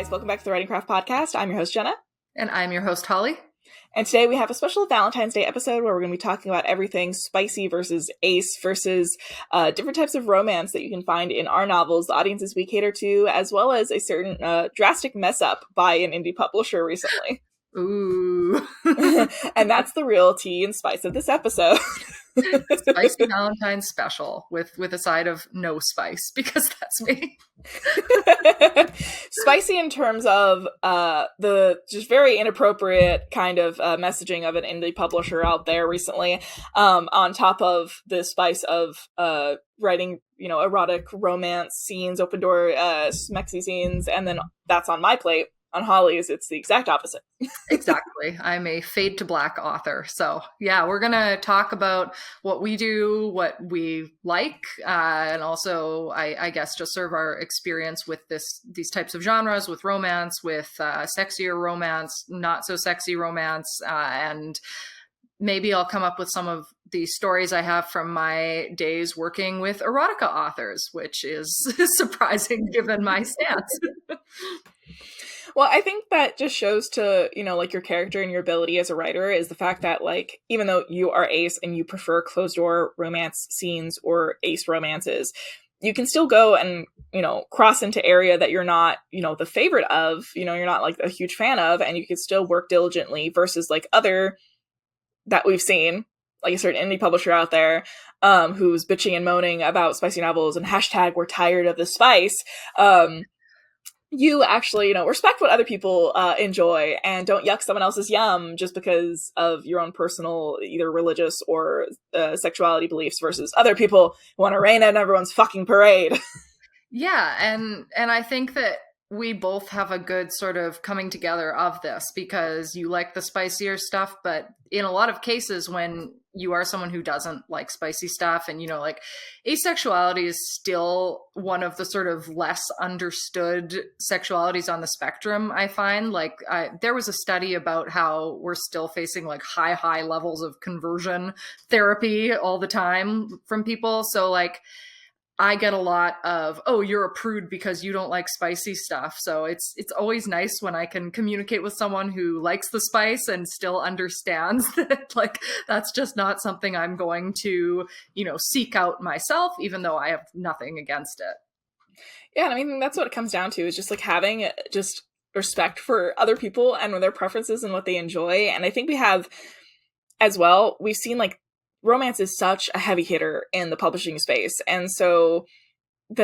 guys, welcome back to the Writing Craft Podcast. I'm your host, Jenna. And I'm your host, Holly. And today we have a special Valentine's Day episode where we're going to be talking about everything spicy versus ace versus different types of romance that you can find in our novels, the audiences we cater to, as well as a certain drastic mess up by an indie publisher recently. Ooh. And that's the real tea and spice of this episode. Spicy Valentine special with a side of no spice, because that's me. Spicy in terms of the just very inappropriate kind of messaging of an indie publisher out there recently, on top of the spice of writing, erotic romance scenes, open door smexy scenes, and then that's on my plate. On Holly's, it's the exact opposite. Exactly. I'm a fade to black author. So yeah, we're going to talk about what we do, what we like, and also, I guess, just sort of our experience with these types of genres, with romance, with sexier romance, not so sexy romance, and maybe I'll come up with some of the stories I have from my days working with erotica authors, which is surprising given my stance. Well, I think that just shows to, your character and your ability as a writer is the fact that, even though you are ace and you prefer closed door romance scenes or ace romances, you can still go and, cross into area that you're not, the favorite of, you're not a huge fan of, and you can still work diligently versus other that we've seen, like a certain indie publisher out there, who's bitching and moaning about spicy novels and hashtag we're tired of the spice. You actually, respect what other people enjoy and don't yuck someone else's yum just because of your own personal, either religious or sexuality beliefs versus other people who want to rain on everyone's fucking parade. Yeah, and I think that we both have a good sort of coming together of this, because you like the spicier stuff, but in a lot of cases when you are someone who doesn't like spicy stuff, and asexuality is still one of the sort of less understood sexualities on the spectrum. I find there was a study about how we're still facing high levels of conversion therapy all the time from people. So I get a lot of, oh, you're a prude because you don't like spicy stuff. So it's always nice when I can communicate with someone who likes the spice and still understands that that's just not something I'm going to, seek out myself, even though I have nothing against it. Yeah, I mean, that's what it comes down to, is just having just respect for other people and their preferences and what they enjoy. And I think we have as well, we've seen romance is such a heavy hitter in the publishing space. And so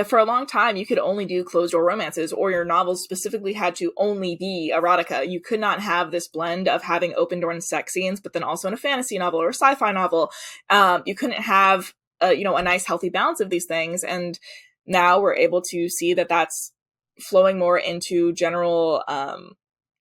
for a long time, you could only do closed door romances, or your novels specifically had to only be erotica. You could not have this blend of having open door and sex scenes, but then also in a fantasy novel or a sci-fi novel. You couldn't have a nice healthy balance of these things. And now we're able to see that that's flowing more into general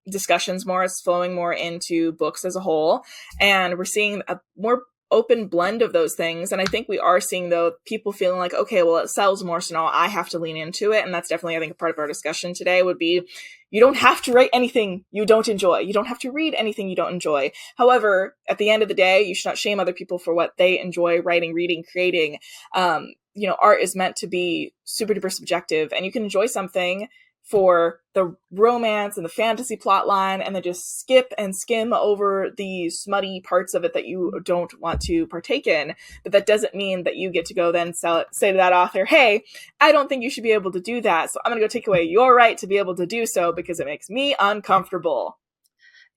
discussions more. It's flowing more into books as a whole. And we're seeing a more open blend of those things. And I think we are seeing, though, people feeling okay, well, it sells more, so now I have to lean into it. And that's definitely, I think, a part of our discussion today would be, you don't have to write anything you don't enjoy. You don't have to read anything you don't enjoy. However, at the end of the day, you should not shame other people for what they enjoy writing, reading, creating. Art is meant to be super duper subjective, and you can enjoy something for the romance and the fantasy plot line, and then just skip and skim over the smutty parts of it that you don't want to partake in. But that doesn't mean that you get to go then say to that author, hey, I don't think you should be able to do that, so I'm going to go take away your right to be able to do so because it makes me uncomfortable.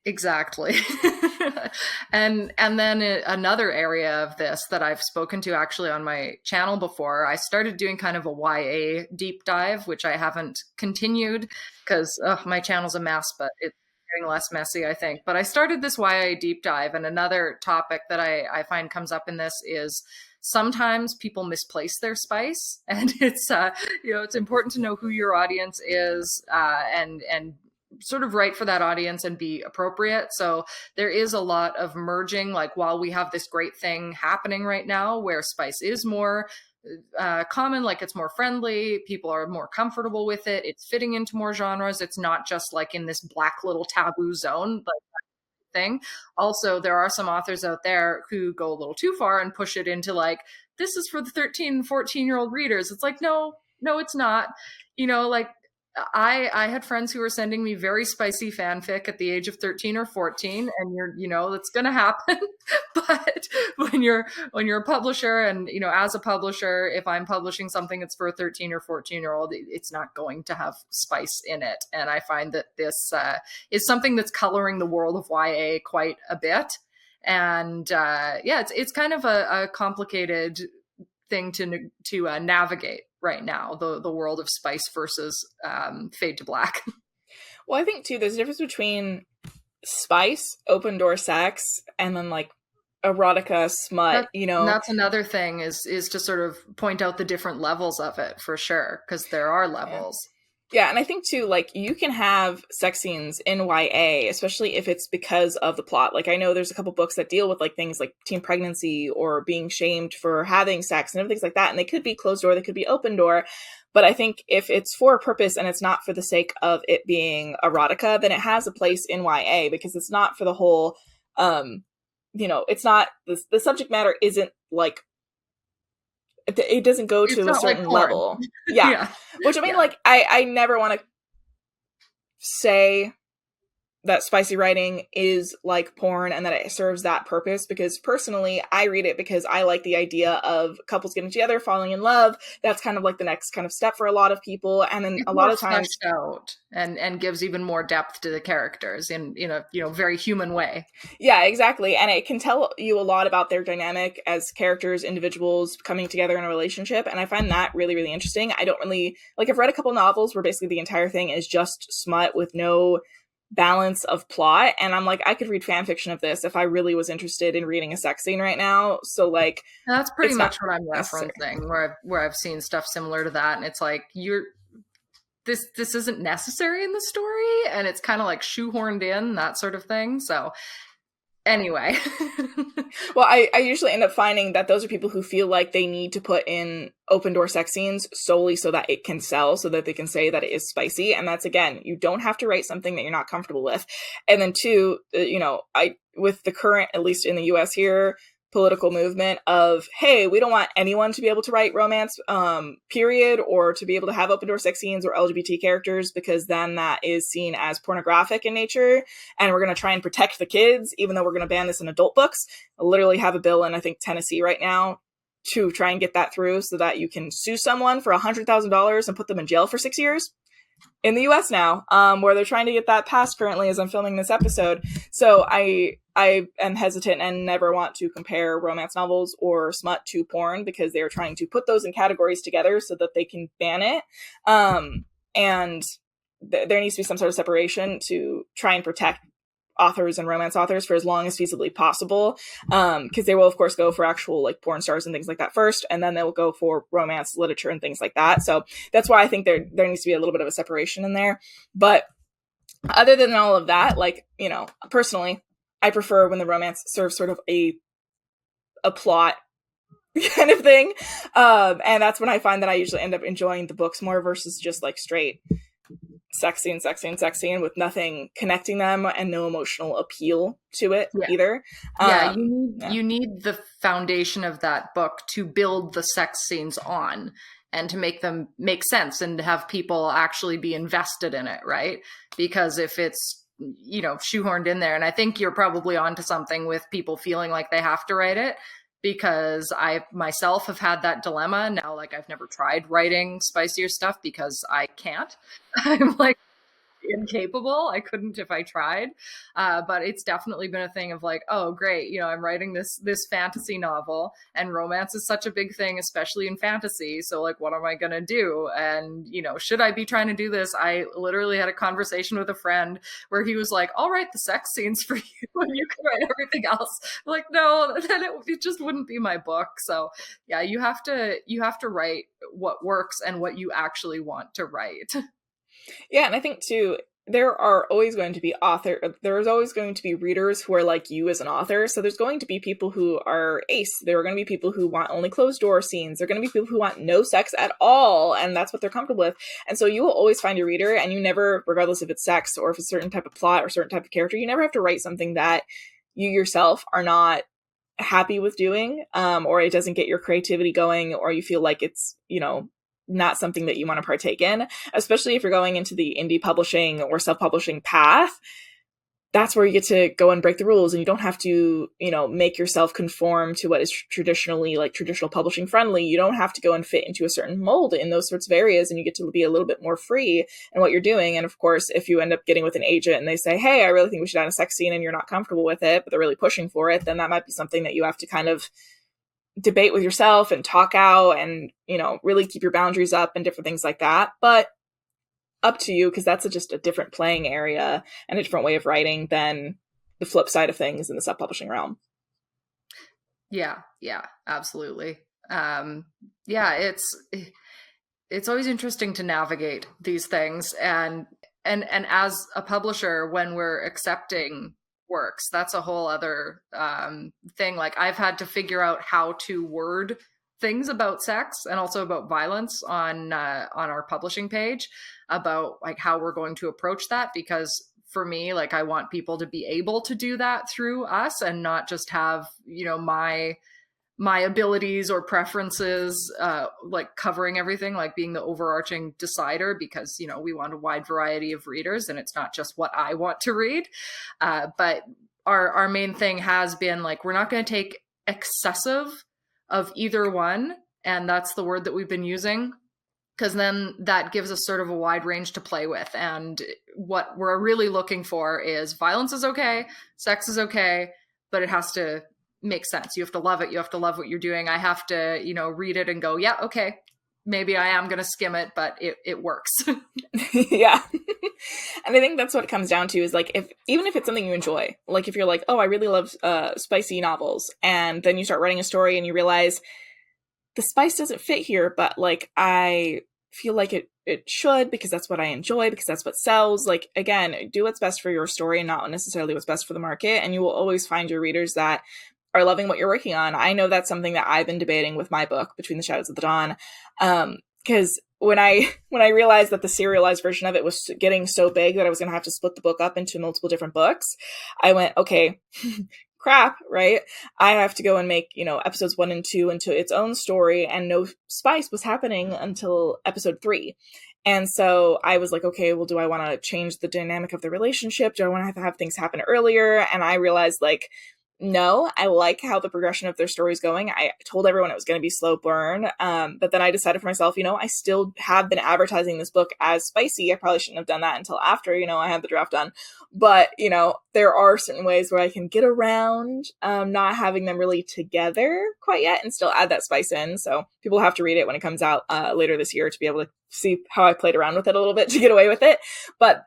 Exactly. And then another area of this that I've spoken to actually on my channel before, I started doing kind of a YA deep dive, which I haven't continued because my channel's a mess, but it's getting less messy, I think. But I started this YA deep dive, and another topic that I find comes up in this is sometimes people misplace their spice, and it's it's important to know who your audience is and sort of write for that audience and be appropriate. So there is a lot of merging, while we have this great thing happening right now where spice is more common, it's more friendly, people are more comfortable with it, it's fitting into more genres, it's not just in this black little taboo zone thing. Also, there are some authors out there who go a little too far and push it into this is for the 13 and 14-year-old readers. It's no, it's not. I had friends who were sending me very spicy fanfic at the age of 13 or 14, and that's going to happen. But when you're a publisher, and as a publisher, if I'm publishing something that's for a 13 or 14-year-old, it's not going to have spice in it. And I find that this is something that's coloring the world of YA quite a bit. And yeah, it's kind of a complicated thing to navigate right now, the world of spice versus fade to black. Well, I think too there's a difference between spice, open door sex, and then like erotica, smut, That's another thing is to sort of point out the different levels of it, for sure, because there are levels. Yeah, and I think too, like, you can have sex scenes in YA, especially if it's because of the plot. Like, I know there's a couple books that deal with like things like teen pregnancy or being shamed for having sex and things like that, and they could be closed door, they could be open door. But I think if it's for a purpose and it's not for the sake of it being erotica, then it has a place in YA, because it's not for the whole, it's not, the subject matter isn't like, it doesn't go to a certain level. Yeah. Which I mean, like, I never want to say that spicy writing is like porn and that it serves that purpose, because personally I read it because I like the idea of couples getting together, falling in love. That's kind of like the next kind of step for a lot of people. And then a lot of times out and gives even more depth to the characters in a very human way. Yeah, exactly. And it can tell you a lot about their dynamic as characters, individuals coming together in a relationship. And I find that really, really interesting. I don't really like, I've read a couple novels where basically the entire thing is just smut with no balance of plot, and I'm like, I could read fan fiction of this if I really was interested in reading a sex scene right now. So like, that's pretty much what I'm referencing, where I've seen stuff similar to that, and it's like, this isn't necessary in the story, and it's kind of like shoehorned in, that sort of thing. So anyway. Well, I usually end up finding that those are people who feel like they need to put in open door sex scenes solely so that it can sell, so that they can say that it is spicy. And that's, again, you don't have to write something that you're not comfortable with. And then two, with the current, at least in the US here, political movement of, hey, we don't want anyone to be able to write romance, period, or to be able to have open door sex scenes or LGBT characters, because then that is seen as pornographic in nature, and we're going to try and protect the kids, even though we're going to ban this in adult books. I literally have a bill in, I think, Tennessee right now to try and get that through, so that you can sue someone for $100,000 and put them in jail for 6 years. In the US now, where they're trying to get that passed currently as I'm filming this episode. So I am hesitant and never want to compare romance novels or smut to porn, because they're trying to put those in categories together so that they can ban it. And there needs to be some sort of separation to try and protect authors and romance authors for as long as feasibly possible, because they will of course go for actual like porn stars and things like that first, and then they will go for romance literature and things like that. So that's why I think there needs to be a little bit of a separation in there. But other than all of that, like, personally, I prefer when the romance serves sort of a plot kind of thing, and that's when I find that I usually end up enjoying the books more versus just like straight sex scene with nothing connecting them and no emotional appeal to it either. You need the foundation of that book to build the sex scenes on, and to make them make sense, and to have people actually be invested in it, right? Because if it's shoehorned in there, and I think you're probably onto something with people feeling like they have to write it, because I myself have had that dilemma. Now, like, I've never tried writing spicier stuff because I can't. I'm like incapable. I couldn't if I tried. But it's definitely been a thing of like, oh, great, I'm writing this fantasy novel, and romance is such a big thing, especially in fantasy. So like, what am I going to do? And, should I be trying to do this? I literally had a conversation with a friend where he was like, I'll write the sex scenes for you and you can write everything else. I'm like, no, then it just wouldn't be my book. So yeah, you have to write what works and what you actually want to write. Yeah, and I think too, there's always going to be readers who are like you as an author. So there's going to be people who are ace. There are going to be people who want only closed door scenes. There are going to be people who want no sex at all, and that's what they're comfortable with. And so you will always find your reader, and you never, regardless if it's sex or if it's a certain type of plot or certain type of character, you never have to write something that you yourself are not happy with doing, or it doesn't get your creativity going, or you feel like it's, not something that you want to partake in, especially if you're going into the indie publishing or self-publishing path. That's where you get to go and break the rules, and you don't have to, make yourself conform to what is traditionally like traditional publishing friendly. You don't have to go and fit into a certain mold in those sorts of areas, and you get to be a little bit more free in what you're doing. And of course, if you end up getting with an agent and they say, hey, I really think we should add a sex scene, and you're not comfortable with it, but they're really pushing for it, then that might be something that you have to kind of debate with yourself and talk out and, really keep your boundaries up and different things like that. But up to you, because that's just a different playing area and a different way of writing than the flip side of things in the self-publishing realm. Yeah, absolutely. It's always interesting to navigate these things, and as a publisher, when we're accepting works, that's a whole other thing. Like, I've had to figure out how to word things about sex and also about violence on our publishing page, about like how we're going to approach that, because for me, like, I want people to be able to do that through us and not just have, my abilities or preferences like covering everything, like being the overarching decider, because we want a wide variety of readers and it's not just what I want to read. But our main thing has been like, we're not going to take excessive of either one, and that's the word that we've been using, because then that gives us sort of a wide range to play with. And what we're really looking for is violence is okay, sex is okay, but it has to make sense. You have to love it. You have to love what you're doing. I have to, read it and go, yeah, okay, maybe I am going to skim it, but it works. Yeah. And I think that's what it comes down to, is like, even if it's something you enjoy, like if you're like, oh, I really love spicy novels, and then you start writing a story and you realize the spice doesn't fit here, but like I feel like it should, because that's what I enjoy, because that's what sells. Like, again, do what's best for your story and not necessarily what's best for the market, and you will always find your readers that are loving what you're working on. I know that's something that I've been debating with my book, Between the Shadows of the Dawn, because when I realized that the serialized version of it was getting so big that I was going to have to split the book up into multiple different books, I went, okay, crap, right? I have to go and make, episodes 1 and 2 into its own story, and no spice was happening until episode 3. And so I was like, okay, well, do I want to change the dynamic of the relationship? Do I want to have things happen earlier? And I realized, like, no, I like how the progression of their story is going. I told everyone it was going to be slow burn. But then I decided for myself, I still have been advertising this book as spicy. I probably shouldn't have done that until after, I had the draft done. But, there are certain ways where I can get around not having them really together quite yet and still add that spice in. So people have to read it when it comes out later this year to be able to see how I played around with it a little bit to get away with it. But,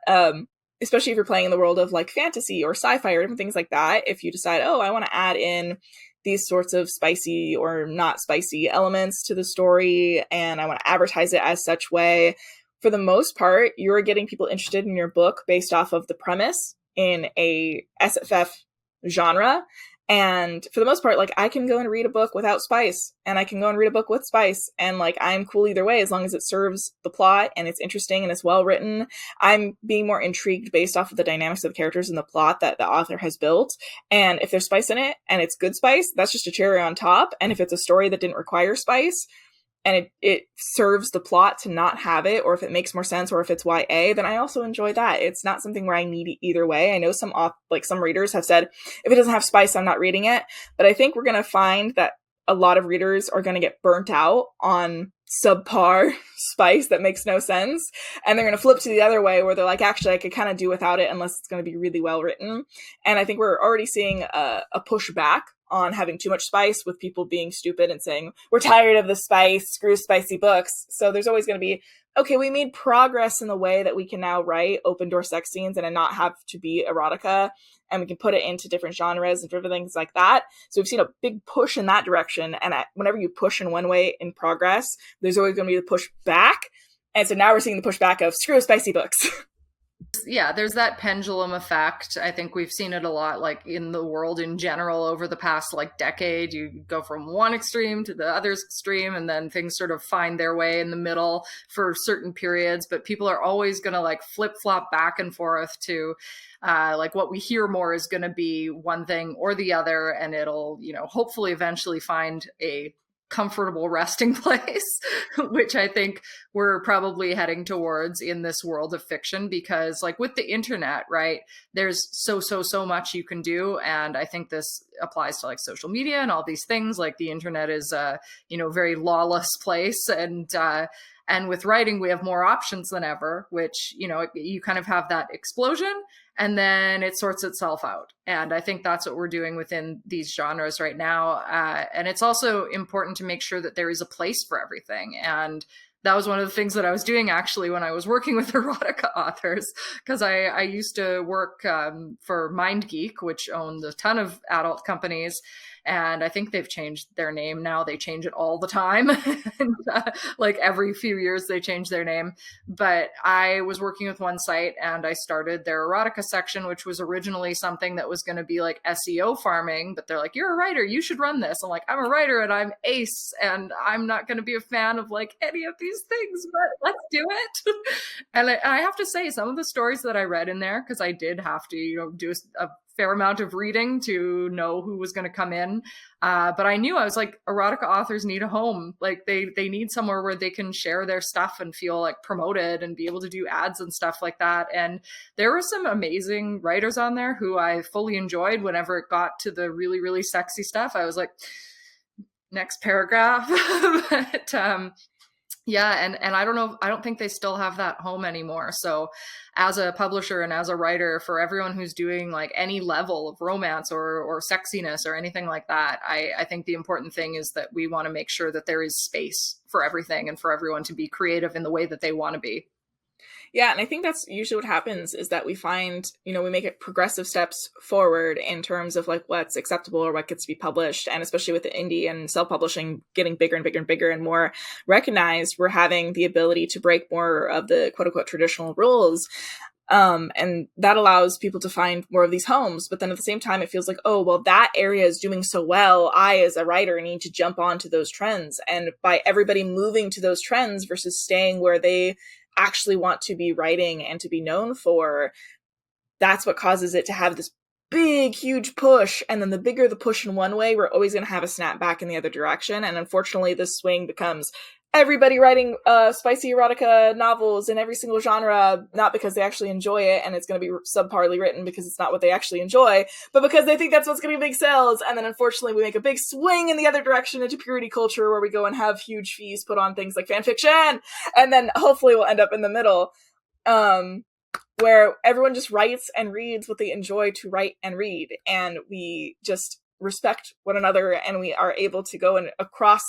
especially if you're playing in the world of like fantasy or sci-fi or different things like that, if you decide, oh, I want to add in these sorts of spicy or not spicy elements to the story, and I want to advertise it as such way, for the most part, you're getting people interested in your book based off of the premise in a SFF genre. And for the most part, like, I can go and read a book without spice, and I can go and read a book with spice, and like, I'm cool either way as long as it serves the plot and it's interesting and it's well written. I'm being more intrigued based off of the dynamics of the characters and the plot that the author has built. And if there's spice in it and it's good spice, that's just a cherry on top. And if it's a story that didn't require spice and it serves the plot to not have it, or if it makes more sense, or if it's YA, then I also enjoy that. It's not something where I need either way. I know some readers have said, if it doesn't have spice, I'm not reading it. But I think we're going to find that a lot of readers are going to get burnt out on subpar spice that makes no sense. And they're going to flip to the other way where they're like, actually, I could kind of do without it unless it's going to be really well written. And I think we're already seeing a pushback on having too much spice, with people being stupid and saying, we're tired of the spice, screw spicy books. So there's always going to be, okay, we made progress in the way that we can now write open door sex scenes and not have to be erotica, and we can put it into different genres and different things like that. So we've seen a big push in that direction. And whenever you push in one way in progress, there's always going to be the push back. And so now we're seeing the pushback of screw spicy books. Yeah, there's that pendulum effect. I think we've seen it a lot, like in the world in general over the past like decade. You go from one extreme to the other extreme, and then things sort of find their way in the middle for certain periods. But people are always going to like flip flop back and forth to like what we hear more is going to be one thing or the other, and it'll, hopefully eventually find a comfortable resting place, which I think we're probably heading towards in this world of fiction, because like with the internet, right, there's so much you can do. And I think this applies to like social media and all these things. Like the internet is a, you know, very lawless place. And with writing, we have more options than ever, which, you know, you kind of have that explosion and then it sorts itself out. And I think that's what we're doing within these genres right now. And it's also important to make sure that there is a place for everything. And that was one of the things that I was doing actually when I was working with erotica authors, because I used to work for MindGeek, which owned a ton of adult companies. And I think they've changed their name now. They change it all the time. And, like every few years, they change their name. But I was working with one site and I started their erotica section, which was originally something that was going to be like SEO farming. But they're like, you're a writer, you should run this. I'm like, I'm a writer and I'm ace and I'm not going to be a fan of like any of these things, but let's do it. And I have to say, some of the stories that I read in there, because I did have to, you know, do a fair amount of reading to know who was going to come in. But I knew, I was like, erotica authors need a home. Like they need somewhere where they can share their stuff and feel like promoted and be able to do ads and stuff like that. And there were some amazing writers on there who I fully enjoyed. Whenever it got to the really, really sexy stuff, I was like, next paragraph. But yeah, and I don't know, I don't think they still have that home anymore. So as a publisher and as a writer, for everyone who's doing like any level of romance or sexiness or anything like that, I think the important thing is that we want to make sure that there is space for everything and for everyone to be creative in the way that they want to be. Yeah, and I think that's usually what happens is that we find, you know, we make it progressive steps forward in terms of like what's acceptable or what gets to be published. And especially with the indie and self-publishing getting bigger and bigger and bigger and more recognized, we're having the ability to break more of the quote unquote traditional rules. And that allows people to find more of these homes. But then at the same time, it feels like, oh, well, that area is doing so well. I, as a writer, need to jump onto those trends. And by everybody moving to those trends versus staying where they actually want to be writing and to be known for, that's what causes it to have this big, huge push. And then the bigger the push in one way, we're always going to have a snap back in the other direction. And unfortunately, this swing becomes everybody writing spicy erotica novels in every single genre, not because they actually enjoy it and it's going to be subparly written because it's not what they actually enjoy, but because they think that's what's going to be big sales. And then unfortunately we make a big swing in the other direction into purity culture, where we go and have huge fees put on things like fan fiction, and then hopefully we'll end up in the middle, where everyone just writes and reads what they enjoy to write and read, and we just respect one another, and we are able to go and across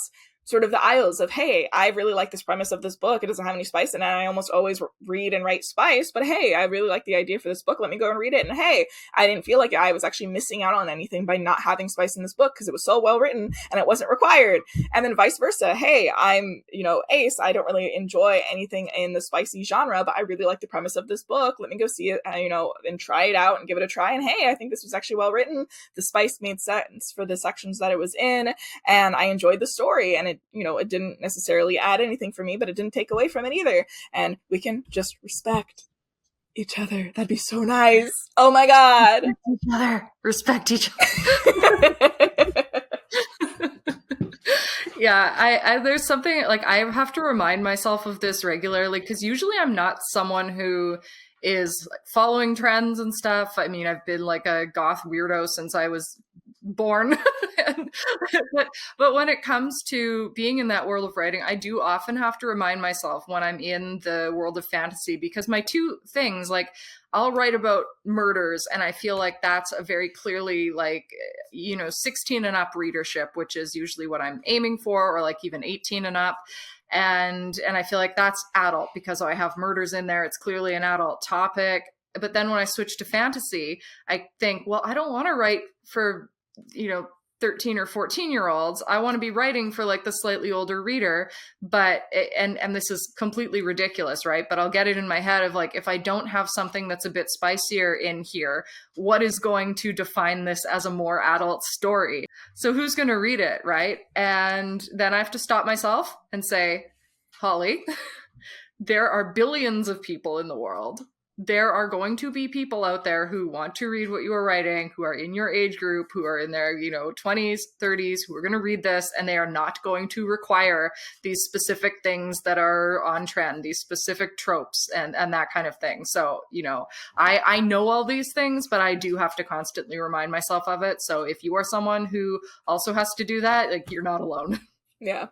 sort of the aisles of, hey, I really like this premise of this book. It doesn't have any spice in it. I almost always read and write spice, but hey, I really like the idea for this book. Let me go and read it. And hey, I didn't feel like I was actually missing out on anything by not having spice in this book because it was so well written and it wasn't required. And then vice versa. Hey, I'm, you know, ace. I don't really enjoy anything in the spicy genre, but I really like the premise of this book. Let me go see it, you know, and try it out and give it a try. And hey, I think this was actually well written. The spice made sense for the sections that it was in, and I enjoyed the story. And it, you know, it didn't necessarily add anything for me, but it didn't take away from it either. And we can just respect each other. That'd be so nice. Oh my God. Respect each other. Yeah, I there's something like I have to remind myself of this regularly, because usually I'm not someone who is following trends and stuff. I mean, I've been like a goth weirdo since I was born. but when it comes to being in that world of writing, I do often have to remind myself when I'm in the world of fantasy, because my two things, like I'll write about murders, and I feel like that's a very clearly like, you know, 16 and up readership, which is usually what I'm aiming for, or like even 18 and up. And I feel like that's adult because I have murders in there. It's clearly an adult topic. But then when I switch to fantasy, I think, well, I don't want to write for, you know, 13 or 14-year-olds. I want to be writing for like the slightly older reader. But, and this is completely ridiculous, right? But I'll get it in my head of like, if I don't have something that's a bit spicier in here, what is going to define this as a more adult story? So who's going to read it, right? And then I have to stop myself and say, Holly, there are billions of people in the world. there are going to be people out there who want to read what you are writing, who are in your age group, who are in their, 20s, 30s, who are going to read this, and they are not going to require these specific things that are on trend, these specific tropes and that kind of thing. So, I know all these things, but I do have to constantly remind myself of it. So if you are someone who also has to do that, like, you're not alone. Yeah.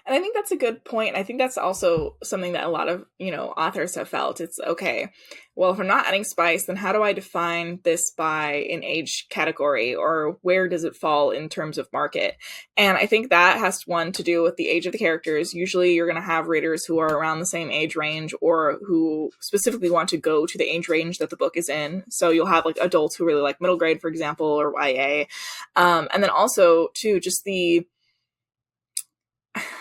And I think that's a good point. I think that's also something that a lot of, authors have felt. It's okay, well, if I'm not adding spice, then how do I define this by an age category, or where does it fall in terms of market? And I think that has one to do with the age of the characters. Usually you're going to have readers who are around the same age range, or who specifically want to go to the age range that the book is in. So you'll have like adults who really like middle grade, for example, or YA. And then also too, just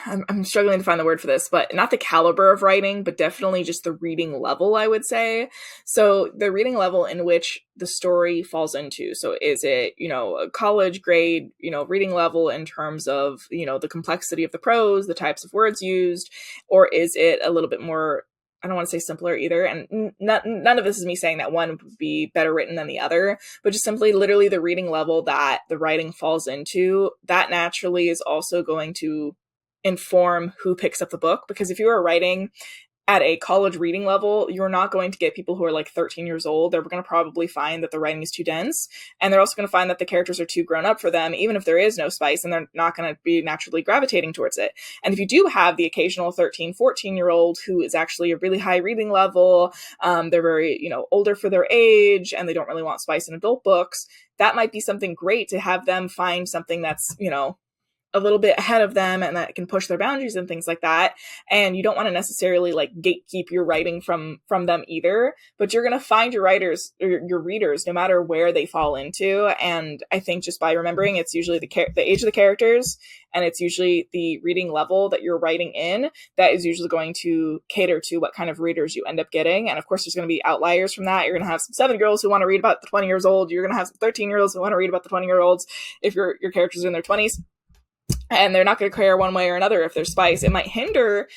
I'm struggling to find the word for this, but not the caliber of writing, but definitely just the reading level, I would say. So the reading level in which the story falls into. So is it, a college grade, reading level in terms of, the complexity of the prose, the types of words used, or is it a little bit more, I don't want to say simpler either. And none of this is me saying that one would be better written than the other, but just simply literally the reading level that the writing falls into, that naturally is also going to inform who picks up the book. Because if you are writing at a college reading level, you're not going to get people who are like 13 years old. They're going to probably find that the writing is too dense, and they're also going to find that the characters are too grown up for them, even if there is no spice, and they're not going to be naturally gravitating towards it. And if you do have the occasional 13, 14-year-old who is actually a really high reading level, they're very, older for their age, and they don't really want spice in adult books, that might be something great to have them find something that's, a little bit ahead of them and that can push their boundaries and things like that. And you don't want to necessarily like gatekeep your writing from them either, but you're going to find your writers or your readers no matter where they fall into. And I think just by remembering it's usually the age of the characters, and it's usually the reading level that you're writing in, that is usually going to cater to what kind of readers you end up getting. And of course, there's going to be outliers from that. You're going to have some 7-year-olds who want to read about the 20 years old. You're going to have some 13-year-olds who want to read about the 20-year-olds if your characters are in their 20s. And they're not going to care one way or another if there's spice. It might hinder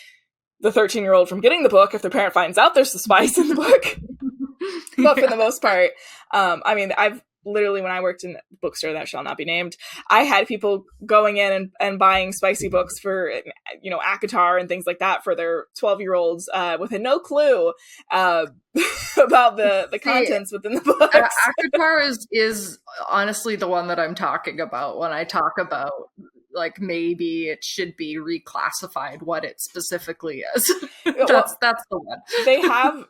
the 13-year-old from getting the book if their parent finds out there's the spice in the book. But for the most part, I've literally, when I worked in a bookstore that shall not be named, I had people going in and buying spicy books for, ACOTAR and things like that for their 12-year-olds with no clue about the contents within the books. ACOTAR is honestly the one that I'm talking about when I talk about like maybe it should be reclassified what it specifically is. That's the one. They have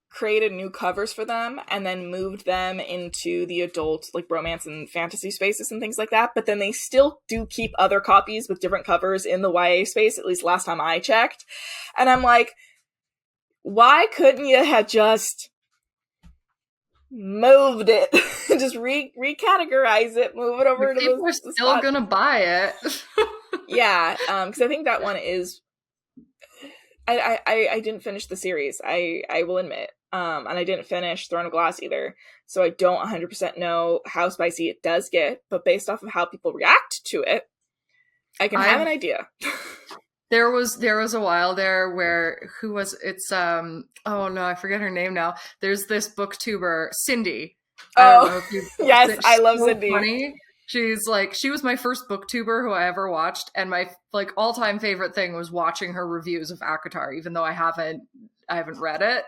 created new covers for them and then moved them into the adult like romance and fantasy spaces and things like that, but then they still do keep other copies with different covers in the YA space, at least last time I checked. And I'm like, why couldn't you have just moved it? Just recategorize it, move it over to people are still gonna buy it. Yeah, because I think that one is I didn't finish the series, I will admit, and I didn't finish Throne of Glass either, so I don't 100% know how spicy it does get, but based off of how people react to it, I can have an idea. There was a while there where oh no, I forget her name now. There's this booktuber, Cindy. Yes, I love so Cindy. Funny. She was my first booktuber who I ever watched, and my like all-time favorite thing was watching her reviews of ACOTAR, even though I haven't read it.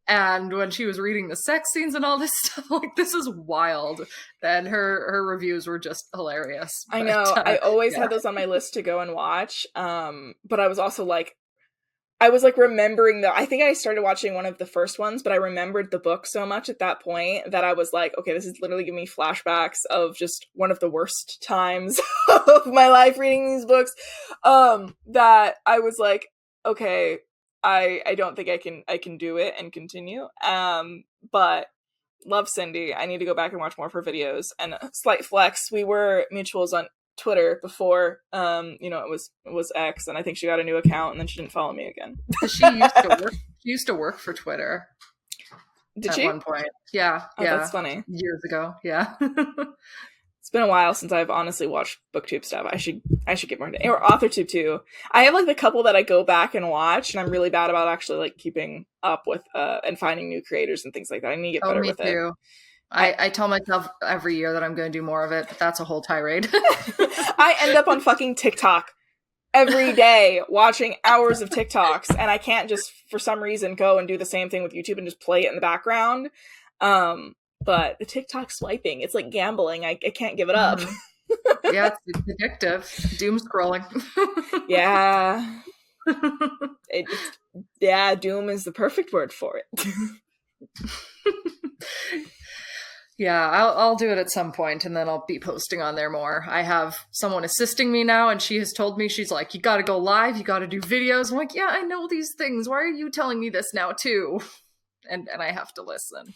And when she was reading the sex scenes and all this stuff, like, this is wild. And her reviews were just hilarious. I know. I always had those on my list to go and watch. But I was also like, remembering I think I started watching one of the first ones, but I remembered the book so much at that point that I was like, okay, this is literally giving me flashbacks of just one of the worst times of my life reading these books. That I was like, okay, I don't think I can do it and continue. But love Cindy. I need to go back and watch more of her videos. And a slight flex, we were mutuals on Twitter before, it was X, and I think she got a new account and then she didn't follow me again. She used to work for Twitter. Did she? At one point. Yeah. Oh, yeah. That's funny. Years ago. Yeah. It's been a while since I've honestly watched booktube stuff. I should get more into, or authortube too. I have like the couple that I go back and watch, and I'm really bad about actually like keeping up with and finding new creators and things like that. I need to get better with it. I tell myself every year that I'm going to do more of it, but that's a whole tirade. I end up on fucking TikTok every day watching hours of TikToks, and I can't just for some reason go and do the same thing with YouTube and just play it in the background. But the TikTok swiping, it's like gambling. I can't give it up. Mm-hmm. Yeah, it's addictive. Doom scrolling. Yeah. Yeah, doom is the perfect word for it. Yeah, I'll do it at some point, and then I'll be posting on there more. I have someone assisting me now, and she has told me, she's like, you gotta go live, you gotta do videos. I'm like, yeah, I know these things. Why are you telling me this now, too? And I have to listen.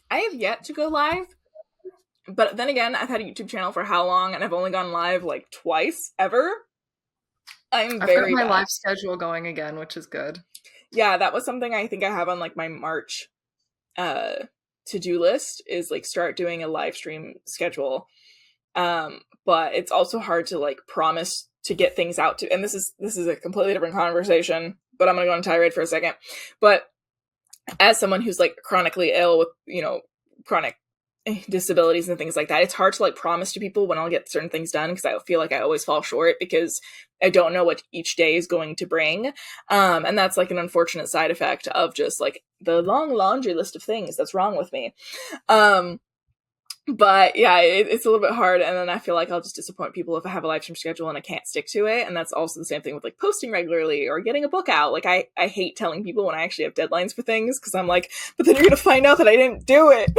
I have yet to go live, but then again, I've had a YouTube channel for how long, and I've only gone live like twice ever. I've got my live schedule going again, which is good. Yeah, that was something I think I have on like my March to-do list, is like start doing a live stream schedule. But it's also hard to like promise to get things out to, and this is a completely different conversation, but I'm gonna go on a tirade for a second. But as someone who's like chronically ill with, you know, chronic disabilities and things like that, it's hard to like promise to people when I'll get certain things done, because I feel like I always fall short because I don't know what each day is going to bring. And that's like an unfortunate side effect of just like the long laundry list of things that's wrong with me. But yeah, it's a little bit hard, and then I feel like I'll just disappoint people if I have a live stream schedule and I can't stick to it. And that's also the same thing with like posting regularly or getting a book out. Like I hate telling people when I actually have deadlines for things, because I'm like, but then you're gonna find out that I didn't do it.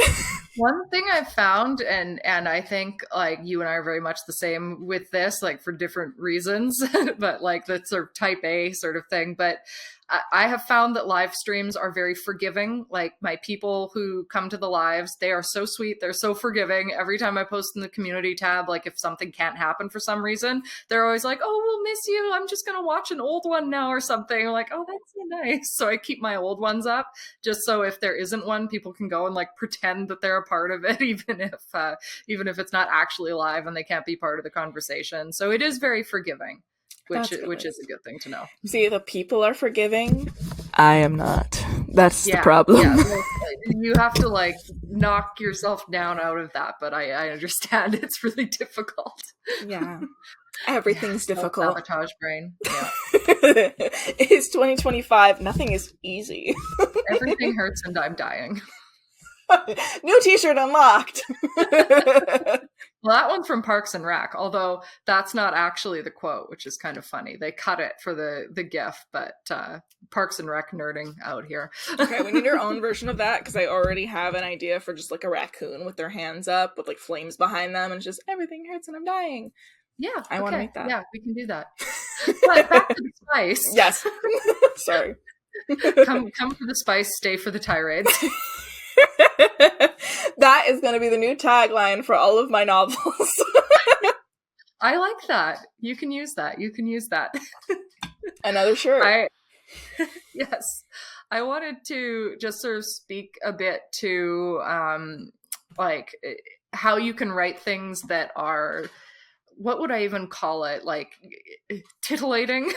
One thing I've found, and I think like you and I are very much the same with this, like for different reasons, but like the sort of type A sort of thing. But I have found that live streams are very forgiving. Like my people who come to the lives, they are so sweet. They're so forgiving. Every time I post in the community tab, like if something can't happen for some reason, they're always like, oh, we'll miss you. I'm just going to watch an old one now or something. I'm like, oh, that's so nice. So I keep my old ones up just so if there isn't one, people can go and like pretend that they're a part of it, even if it's not actually live and they can't be part of the conversation. So it is very forgiving. Which is a good thing to know. See, the people are forgiving. I am not. That's the problem. Yeah. Well, you have to like knock yourself down out of that, but I understand it's really difficult. Yeah. Everything's difficult. Sabotage brain. Yeah. It's 2025. Nothing is easy. Everything hurts and I'm dying. New t-shirt unlocked. Well, that one's from Parks and Rec, although that's not actually the quote, which is kind of funny. They cut it for the GIF, but Parks and Rec nerding out here. Okay, we need our own version of that, because I already have an idea for just like a raccoon with their hands up with like flames behind them, and it's just everything hurts and I'm dying. Yeah, I want to make that. Yeah, we can do that. But back to the spice. Yes. Sorry. Come for the spice, stay for the tirades. That is going to be the new tagline for all of my novels. I like that. You can use that. Another shirt. Yes. I wanted to just sort of speak a bit to like how you can write things that are, what would I even call it? Like titillating,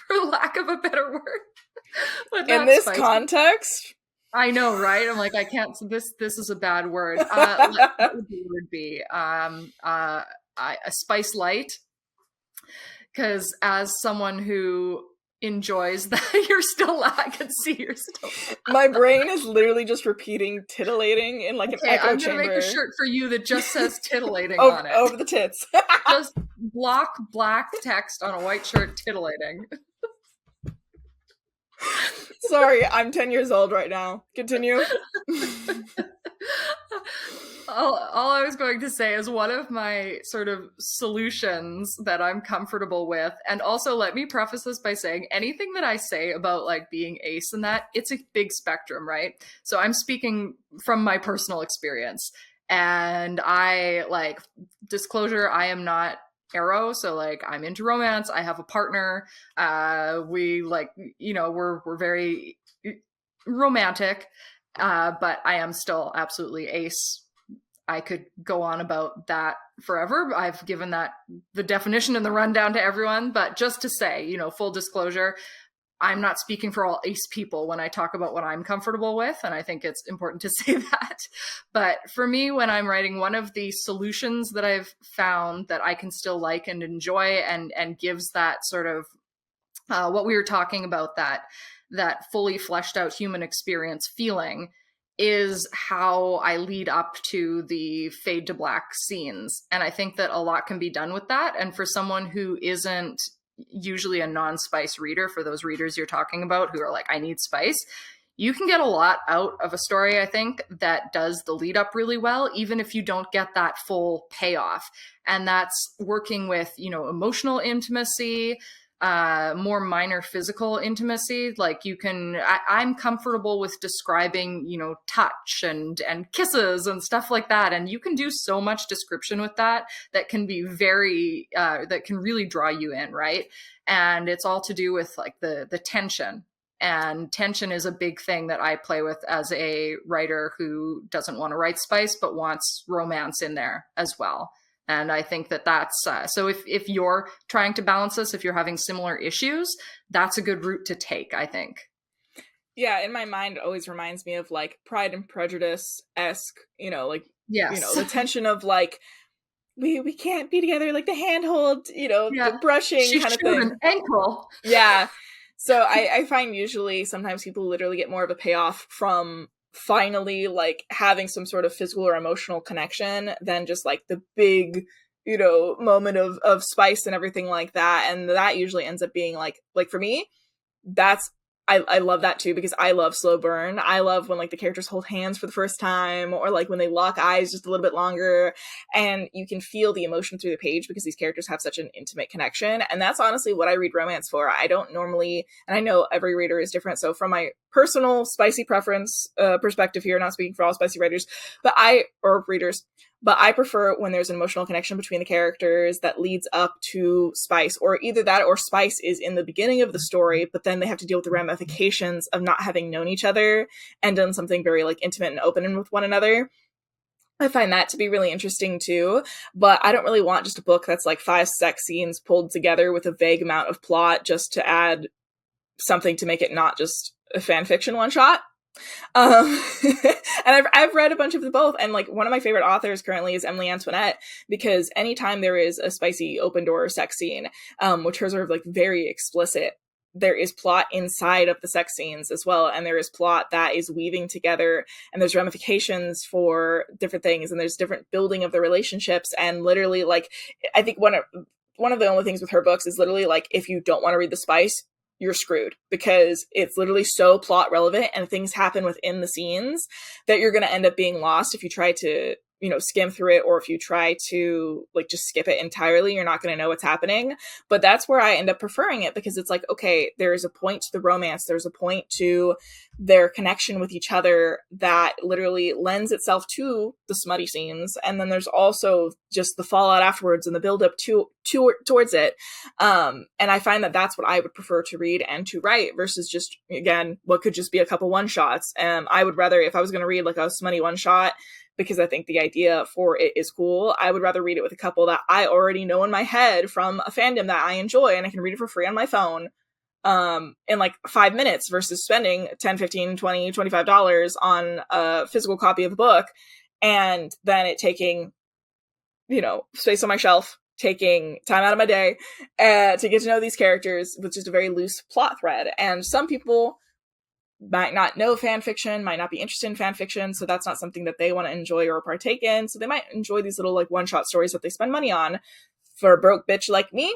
for lack of a better word. In this context? I know, right? I'm like, I can't. This is a bad word. What would the word be? A spice light. Because as someone who enjoys that, you're still. I can see you're still. My brain is literally just repeating titillating in like an echo chamber. I'm gonna make a shirt for you that just says titillating on it. Over the tits. Just block black text on a white shirt, titillating. Sorry, I'm 10 years old right now. Continue. All I was going to say is one of my sort of solutions that I'm comfortable with, and also let me preface this by saying anything that I say about like being ace and that, it's a big spectrum, right? So I'm speaking from my personal experience, and I like disclosure, I am not hetero, so like I'm into romance, I have a partner, we like, you know, we're very romantic, but I am still absolutely ace I could go on about that forever. I've given that the definition and the rundown to everyone, but just to say, you know, full disclosure, I'm not speaking for all ace people when I talk about what I'm comfortable with. And I think it's important to say that. But for me, when I'm writing, one of the solutions that I've found that I can still like and enjoy and gives that sort of what we were talking about, that fully fleshed out human experience feeling, is how I lead up to the fade to black scenes. And I think that a lot can be done with that. And for someone who isn't usually a non-spice reader, for those readers you're talking about who are like, I need spice, you can get a lot out of a story, I think, that does the lead up really well, even if you don't get that full payoff. And that's working with, you know, emotional intimacy, more minor physical intimacy. Like I'm comfortable with describing, you know, touch and kisses and stuff like that. And you can do so much description with that can be very, that can really draw you in, right? And it's all to do with like the tension. And tension is a big thing that I play with as a writer who doesn't want to write spice, but wants romance in there as well. And I think that that's, so if you're trying to balance this, if you're having similar issues, that's a good route to take, I think. Yeah, in my mind, it always reminds me of like Pride and Prejudice-esque, you know, like, yes. You know, the tension of like, we can't be together, like the handhold, you know, the brushing kind of thing. An ankle. Yeah. So I find usually sometimes people literally get more of a payoff from finally like having some sort of physical or emotional connection than just like the big, you know, moment of spice and everything like that. And that usually ends up being like for me, that's I love that too, because I love slow burn. I love when like the characters hold hands for the first time, or like when they lock eyes just a little bit longer, and you can feel the emotion through the page because these characters have such an intimate connection. And that's honestly what I read romance for. I don't normally, and I know every reader is different, so from my personal spicy preference perspective here, not speaking for all spicy writers, or readers, but I prefer when there's an emotional connection between the characters that leads up to spice, or either that or spice is in the beginning of the story, but then they have to deal with the ramifications of not having known each other and done something very like intimate and open with one another. I find that to be really interesting too, but I don't really want just a book that's like 5 sex scenes pulled together with a vague amount of plot just to add something to make it not just a fan fiction one shot. And I've read a bunch of the both, and like one of my favorite authors currently is Emily Antoinette, because anytime there is a spicy open door sex scene, which hers are like very explicit, there is plot inside of the sex scenes as well, and there is plot that is weaving together, and there's ramifications for different things, and there's different building of the relationships. And literally, like, I think one of the only things with her books is literally like, if you don't want to read the spice, you're screwed, because it's literally so plot relevant and things happen within the scenes that you're going to end up being lost if you try to, you know, skim through it, or if you try to like just skip it entirely, you're not going to know what's happening. But that's where I end up preferring it, because it's like, okay, there's a point to the romance, there's a point to their connection with each other that literally lends itself to the smutty scenes, and then there's also just the fallout afterwards and the build up towards it. And I find that that's what I would prefer to read and to write, versus just, again, what could just be a couple one shots. I would rather, if I was going to read like a smutty one shot, because I think the idea for it is cool, I would rather read it with a couple that I already know in my head from a fandom that I enjoy, and I can read it for free on my phone in like 5 minutes, versus spending $10, $15, $20, $25 on a physical copy of a book, and then it taking, you know, space on my shelf, taking time out of my day to get to know these characters with just a very loose plot thread. And some people might not know fan fiction, might not be interested in fan fiction, so that's not something that they want to enjoy or partake in. So they might enjoy these little like one-shot stories that they spend money on. For a broke bitch like me,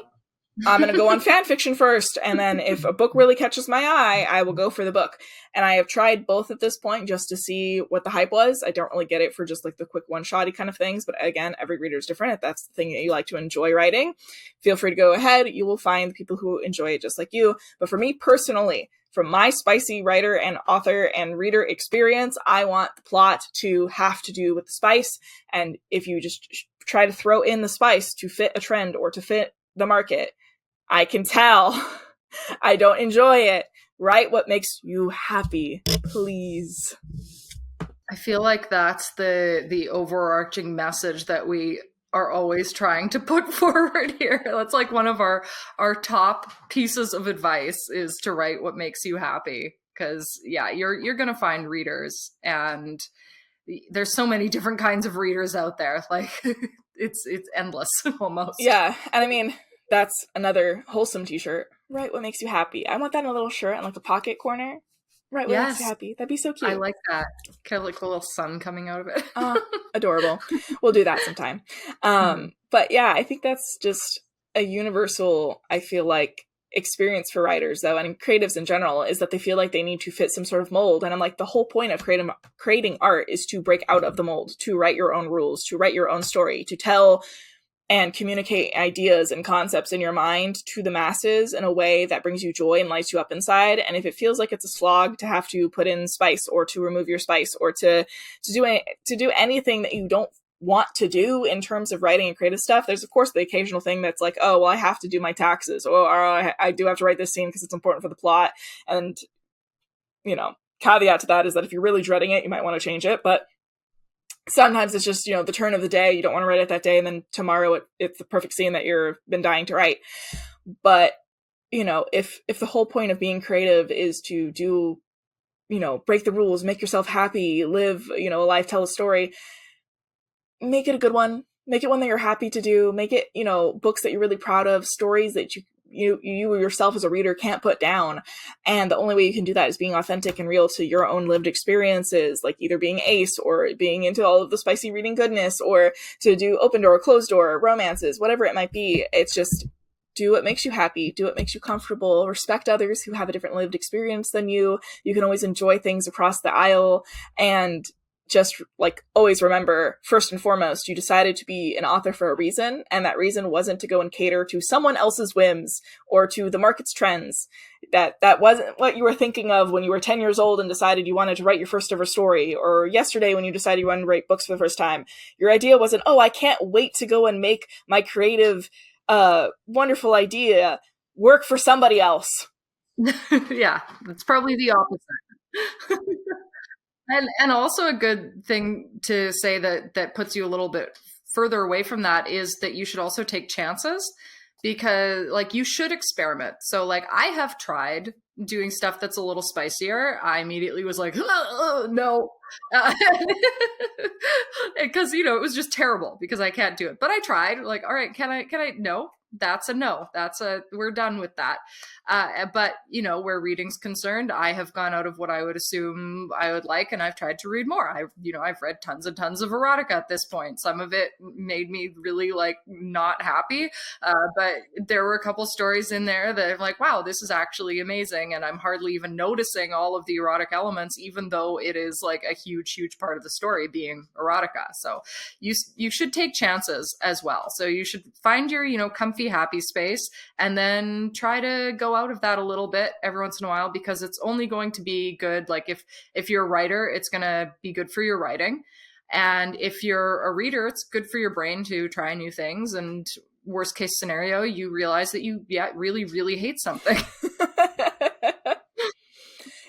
I'm going to go on fan fiction first, and then if a book really catches my eye, I will go for the book. And I have tried both at this point just to see what the hype was. I don't really get it for just like the quick one-shotty kind of things, but again, every reader is different. If that's the thing that you like to enjoy writing, feel free to go ahead. You will find people who enjoy it just like you. But for me personally, from my spicy writer and author and reader experience, I want the plot to have to do with the spice. And if you just try to throw in the spice to fit a trend or to fit the market, I can tell I don't enjoy it. Write what makes you happy, please. I feel like that's the overarching message that we are always trying to put forward here. That's like one of our top pieces of advice is to write what makes you happy. Because yeah, you're gonna find readers, and there's so many different kinds of readers out there. Like it's endless almost. Yeah, and I mean, that's another wholesome t-shirt. Write what makes you happy. I want that in a little shirt and like a pocket corner. Write what makes you Yes, happy. That'd be so cute. I like that. Kind of like a little sun coming out of it. Adorable. We'll do that sometime. But yeah, I think that's just a universal, I feel like, experience for writers though, and creatives in general, is that they feel like they need to fit some sort of mold. And I'm like, the whole point of creating art is to break out of the mold, to write your own rules, to write your own story, to tell and communicate ideas and concepts in your mind to the masses in a way that brings you joy and lights you up inside. And if it feels like it's a slog to have to put in spice or to remove your spice or to do anything that you don't want to do in terms of writing and creative stuff, there's of course the occasional thing that's like, oh, well, I have to do my taxes, or I do have to write this scene because it's important for the plot. And, you know, caveat to that is that if you're really dreading it, you might want to change it. But sometimes it's just, you know, the turn of the day. You don't want to write it that day, and then tomorrow it's the perfect scene that you've been dying to write. But, you know, if the whole point of being creative is to do, you know, break the rules, make yourself happy, live, you know, a life, tell a story, make it a good one. Make it one that you're happy to do. Make it, you know, books that you're really proud of, stories that you yourself as a reader can't put down. And the only way you can do that is being authentic and real to your own lived experiences, like either being ace or being into all of the spicy reading goodness, or to do open door, closed door, romances, whatever it might be. It's just do what makes you happy, do what makes you comfortable, respect others who have a different lived experience than you. You can always enjoy things across the aisle, and just like always remember, first and foremost, you decided to be an author for a reason, and that reason wasn't to go and cater to someone else's whims or to the market's trends. That wasn't what you were thinking of when you were 10 years old and decided you wanted to write your first ever story, or yesterday when you decided you wanted to write books for the first time. Your idea wasn't, oh, I can't wait to go and make my creative, wonderful idea work for somebody else. Yeah, it's probably the opposite. And also a good thing to say that puts you a little bit further away from that is that you should also take chances, because like you should experiment. So like I have tried doing stuff that's a little spicier. I immediately was like, no, because you know it was just terrible because I can't do it. But I tried. Like, all right, can I? No, that's a no. We're done with that. But you know, where reading's concerned, I have gone out of what I would assume I would like, and I've tried to read more. I've read tons and tons of erotica at this point. Some of it made me really like not happy, but there were a couple stories in there that I'm like, wow, this is actually amazing, and I'm hardly even noticing all of the erotic elements, even though it is like a huge part of the story being erotica. So you should take chances as well. So you should find your, you know, comfy, happy space, and then try to go out of that a little bit every once in a while, because it's only going to be good. Like if you're a writer, it's going to be good for your writing. And if you're a reader, it's good for your brain to try new things. And worst case scenario, you realize that you really hate something.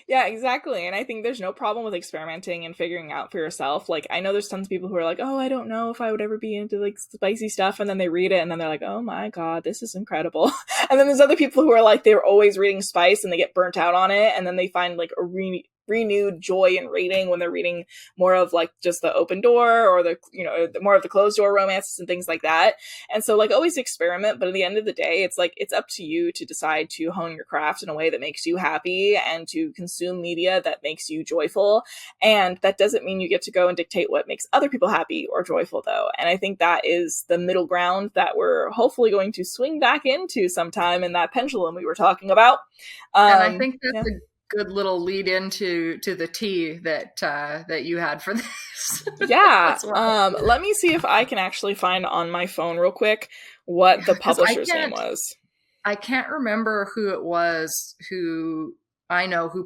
Yeah, exactly. And I think there's no problem with experimenting and figuring out for yourself. Like, I know there's tons of people who are like, oh, I don't know if I would ever be into like spicy stuff. And then they read it and then they're like, oh my God, this is incredible. And then there's other people who are like, they're always reading spice and they get burnt out on it. And then they find like a renewed joy in reading when they're reading more of like just the open door or the, you know, more of the closed door romances and things like that. And so like always experiment, but at the end of the day, it's like, it's up to you to decide to hone your craft in a way that makes you happy and to consume media that makes you joyful. And that doesn't mean you get to go and dictate what makes other people happy or joyful though. And I think that is the middle ground that we're hopefully going to swing back into sometime in that pendulum we were talking about. And I think that's a good little lead into the tea that you had for this. Yeah. Let me see if I can actually find on my phone real quick what the publisher's name was. I can't remember who it was who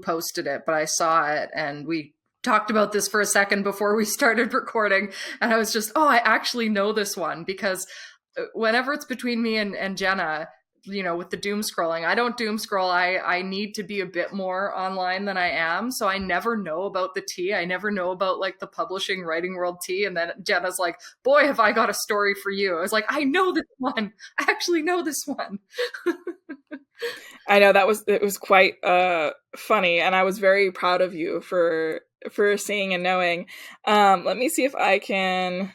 posted it, but I saw it and we talked about this for a second before we started recording. And I was just, I actually know this one, because whenever it's between me and Jenna, with the doom scrolling. I don't doom scroll. I need to be a bit more online than I am. So I never know about the tea. I never know about like the publishing writing world tea. And then Jenna's like, boy, have I got a story for you. I was like, I know this one. I actually know this one. I know it was quite funny, and I was very proud of you for seeing and knowing. Let me see if I can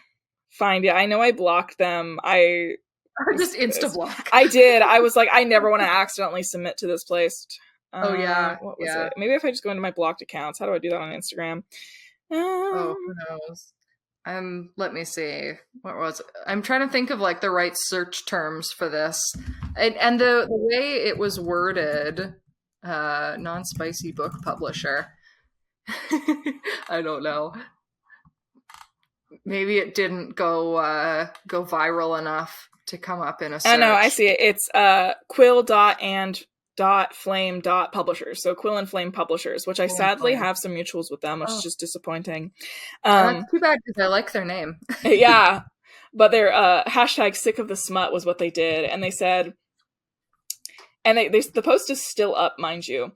find it. I know I blocked them. I just insta block. I did. I was like, I never want to accidentally submit to this place. Oh yeah. What was it? Maybe if I just go into my blocked accounts. How do I do that on Instagram? Oh, who knows? Let me see. What was it? I'm trying to think of like the right search terms for this. And the way it was worded, non-spicy book publisher. I don't know. Maybe it didn't go viral enough to come up in a search. Oh no, I see it. It's quill.and.flame.publishers. So Quill and Flame Publishers, which I sadly have some mutuals with them, which is just disappointing. That's too bad because I like their name. Yeah. But their hashtag sick of the smut was what they did. And they said, and the post is still up, mind you.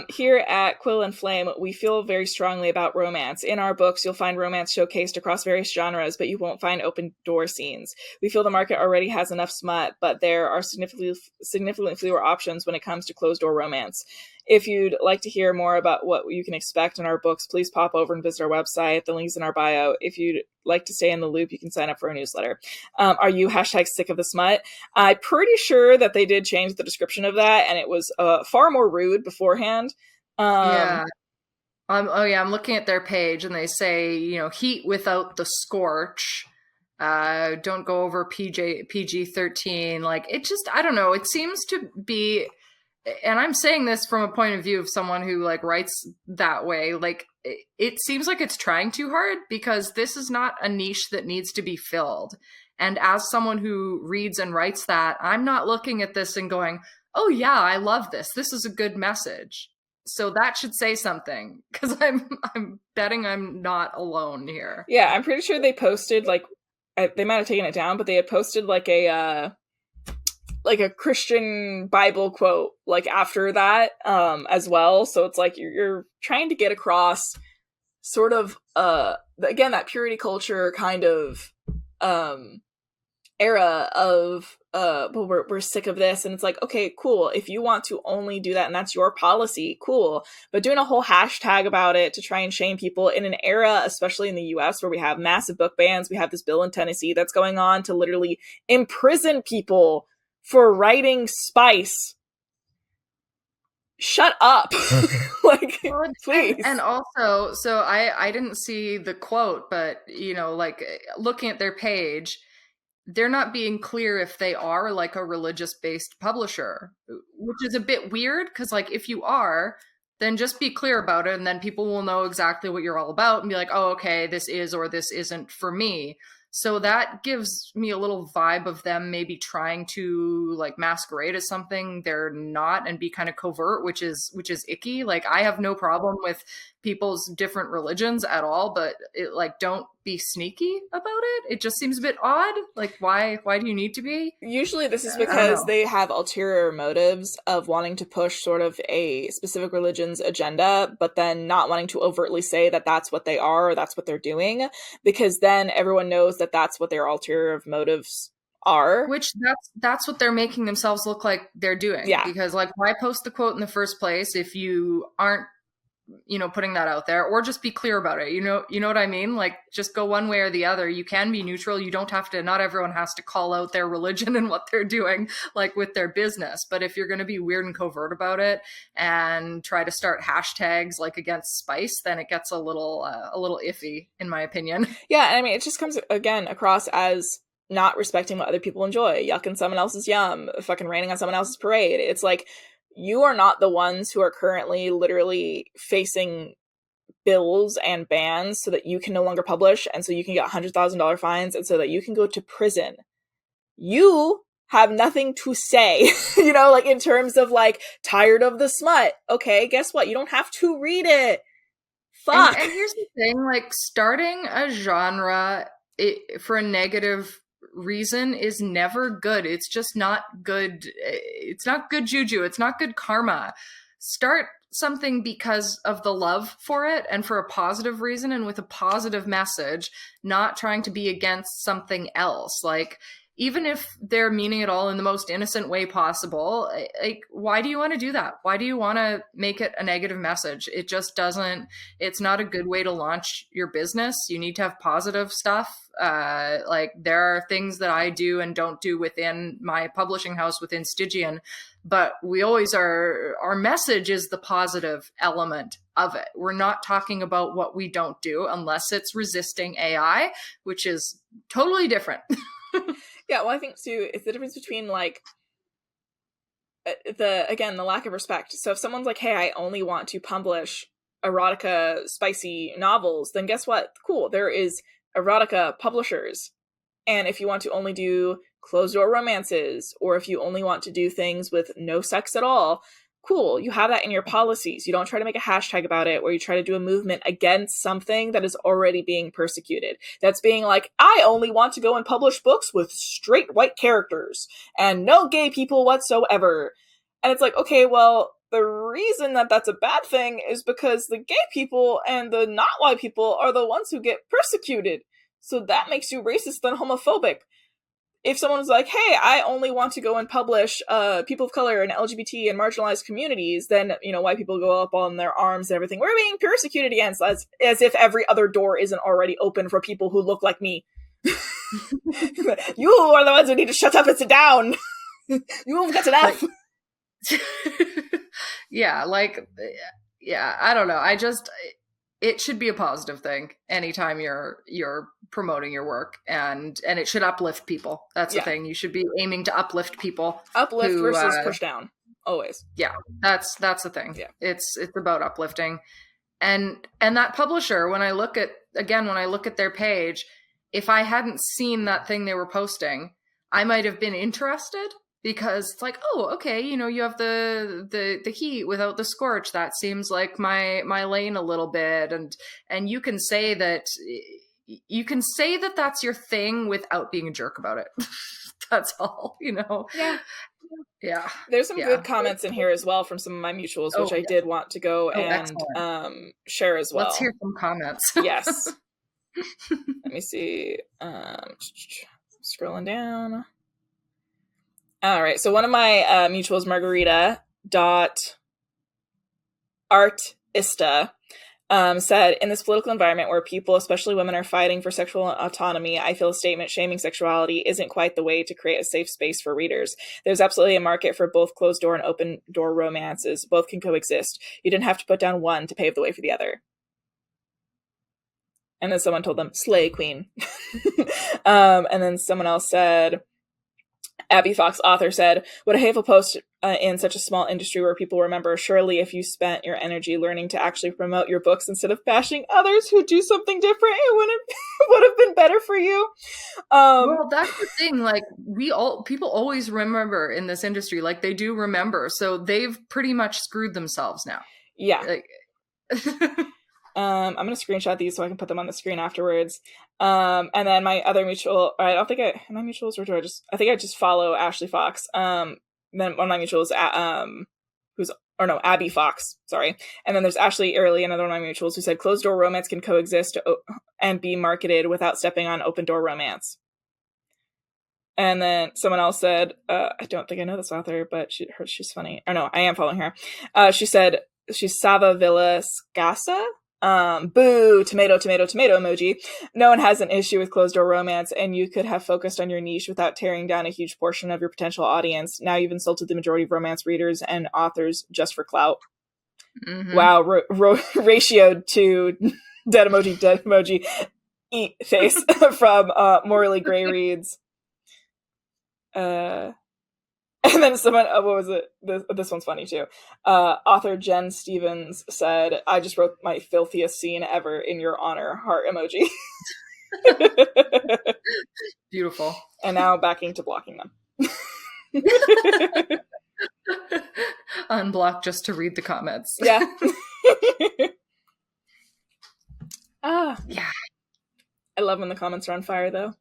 Here at Quill and Flame, we feel very strongly about romance. In our books, you'll find romance showcased across various genres, but you won't find open door scenes. We feel the market already has enough smut, but there are significantly fewer options when it comes to closed door romance. If you'd like to hear more about what you can expect in our books, please pop over and visit our website. The link's in our bio. If you'd like to stay in the loop, you can sign up for a newsletter. Are you hashtag sick of the smut? I'm pretty sure that they did change the description of that, and it was far more rude beforehand. Yeah. I'm looking at their page, and they say, heat without the scorch. Don't go over PG-13. Like, it just, I don't know. It seems to be, and I'm saying this from a point of view of someone who like writes that way. Like, it seems like it's trying too hard because this is not a niche that needs to be filled. And as someone who reads and writes that, I'm not looking at this and going, oh yeah, I love this. This is a good message. So that should say something, because I'm betting I'm not alone here. Yeah, I'm pretty sure they posted like, they might have taken it down, but they had posted like a Christian Bible quote like after that as well. So it's like you're trying to get across sort of again that purity culture kind of era of well, we're sick of this, and it's like, okay, cool, if you want to only do that and that's your policy, cool, but doing a whole hashtag about it to try and shame people in an era, especially in the US, where we have massive book bans, we have this bill in Tennessee that's going on to literally imprison people for writing spice. Shut up. Like, please. And also, so I didn't see the quote, but like looking at their page, they're not being clear if they are like a religious based publisher, which is a bit weird, because like if you are, then just be clear about it, and then people will know exactly what you're all about and be like, oh, okay, this is or this isn't for me. So that gives me a little vibe of them maybe trying to like masquerade as something they're not and be kind of covert, which is icky. Like, I have no problem with people's different religions at all, but it, like, don't be sneaky about it. It just seems a bit odd. Like, why do you need to be? Usually this is because they have ulterior motives of wanting to push sort of a specific religion's agenda, but then not wanting to overtly say that that's what they are or that's what they're doing, because then everyone knows that that's what their ulterior motives are. Which that's what they're making themselves look like they're doing. Yeah. Because like, why post the quote in the first place if you aren't putting that out there, or just be clear about it. You know what I mean? Like, just go one way or the other. You can be neutral. You don't have to, not everyone has to call out their religion and what they're doing, like with their business. But if you're going to be weird and covert about it and try to start hashtags like against spice, then it gets a little iffy, in my opinion. Yeah. I mean, it just comes again across as not respecting what other people enjoy, yucking someone else's yum, fucking raining on someone else's parade. It's like, you are not the ones who are currently literally facing bills and bans so that you can no longer publish, and so you can get $100,000 fines, and so that you can go to prison. You have nothing to say, like in terms of like, tired of the smut. Okay, guess what? You don't have to read it. Fuck. And here's the thing, like, starting a genre for a negative reason is never good. It's just not good. It's not good juju. It's not good karma. Start something because of the love for it and for a positive reason and with a positive message, not trying to be against something else. Like, even if they're meaning it all in the most innocent way possible, like, why do you want to do that? Why do you want to make it a negative message? It just doesn't, it's not a good way to launch your business. You need to have positive stuff. Like, there are things that I do and don't do within my publishing house, within Stygian, but we always are, our message is the positive element of it. We're not talking about what we don't do unless it's resisting AI, which is totally different. Yeah, well, I think too, it's the difference between like the lack of respect. So if someone's like, hey, I only want to publish erotica spicy novels, then guess what? Cool, there is erotica publishers. And if you want to only do closed door romances, or if you only want to do things with no sex at all, cool, you have that in your policies. You don't try to make a hashtag about it, or you try to do a movement against something that is already being persecuted. That's being like, I only want to go and publish books with straight white characters and no gay people whatsoever. And it's like, okay, well, the reason that that's a bad thing is because the gay people and the not white people are the ones who get persecuted. So that makes you racist and homophobic. If someone's like, hey, I only want to go and publish people of color and LGBT and marginalized communities, then, you know, white people go up on their arms and everything. We're being persecuted against, as if every other door isn't already open for people who look like me. You are the ones who need to shut up and sit down. You've got enough. Yeah, I don't know. It should be a positive thing anytime you're promoting your work, and it should uplift people. That's the thing. You should be aiming to uplift people. Uplift versus push down. Always. Yeah, that's the thing. Yeah. It's about uplifting. And that publisher, when I look at their page, if I hadn't seen that thing they were posting, I might have been interested. Because it's like, oh, okay, you know, you have the heat without the scorch. That seems like my lane a little bit, and you can say that that's your thing without being a jerk about it. That's all, you know. Yeah. There's some good comments in here as well from some of my mutuals, which I did want to go and share as well. Let's hear some comments. Yes. Let me see. Scrolling down. All right, so one of my mutuals, Margarita.artista, said, in this political environment where people, especially women, are fighting for sexual autonomy, I feel a statement shaming sexuality isn't quite the way to create a safe space for readers. There's absolutely a market for both closed door and open door romances. Both can coexist. You didn't have to put down one to pave the way for the other. And then someone told them, slay queen. And then someone else said, Abby Fox, author, said, what a hateful post in such a small industry where people remember. Surely if you spent your energy learning to actually promote your books instead of bashing others who do something different, it would have been better for you. Well, that's the thing. Like, people always remember in this industry. Like, they do remember. So they've pretty much screwed themselves now. Yeah. Like, I'm going to screenshot these so I can put them on the screen afterwards. And then my other mutual, I don't think my mutuals, or I think I just follow Ashley Fox. Then one of my mutuals, Abby Fox, sorry. And then there's Ashley Early, another one of my mutuals, who said closed door romance can coexist and be marketed without stepping on open door romance. And then someone else said, I don't think I know this author, but she's funny. Or no, I am following her. She said, she's Sava Villa Scasa. Boo, tomato emoji. No one has an issue with closed door romance, and you could have focused on your niche without tearing down a huge portion of your potential audience. Now you've insulted the majority of romance readers and authors just for clout. Mm-hmm. Wow, ratioed to dead emoji, eat face from Morley Gray Reads. And then someone, what was it? This one's funny too. Author Jen Stevens said, I just wrote my filthiest scene ever in your honor, heart emoji. Beautiful. And now backing to blocking them. Unblock just to read the comments. Yeah. Yeah. I love when the comments are on fire though.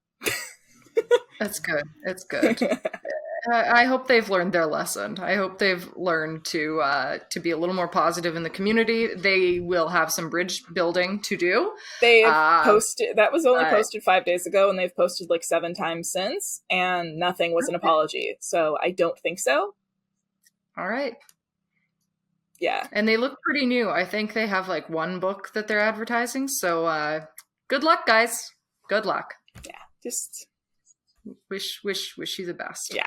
That's good. It's good. I hope they've learned their lesson. I hope they've learned to be a little more positive in the community. They will have some bridge building to do. They've posted, that was only but- posted 5 days ago, and they've posted like 7 times since, and nothing was an apology. So I don't think so. All right. Yeah. And they look pretty new. I think they have like 1 book that they're advertising. So good luck, guys. Good luck. Yeah. Just wish you the best. Yeah.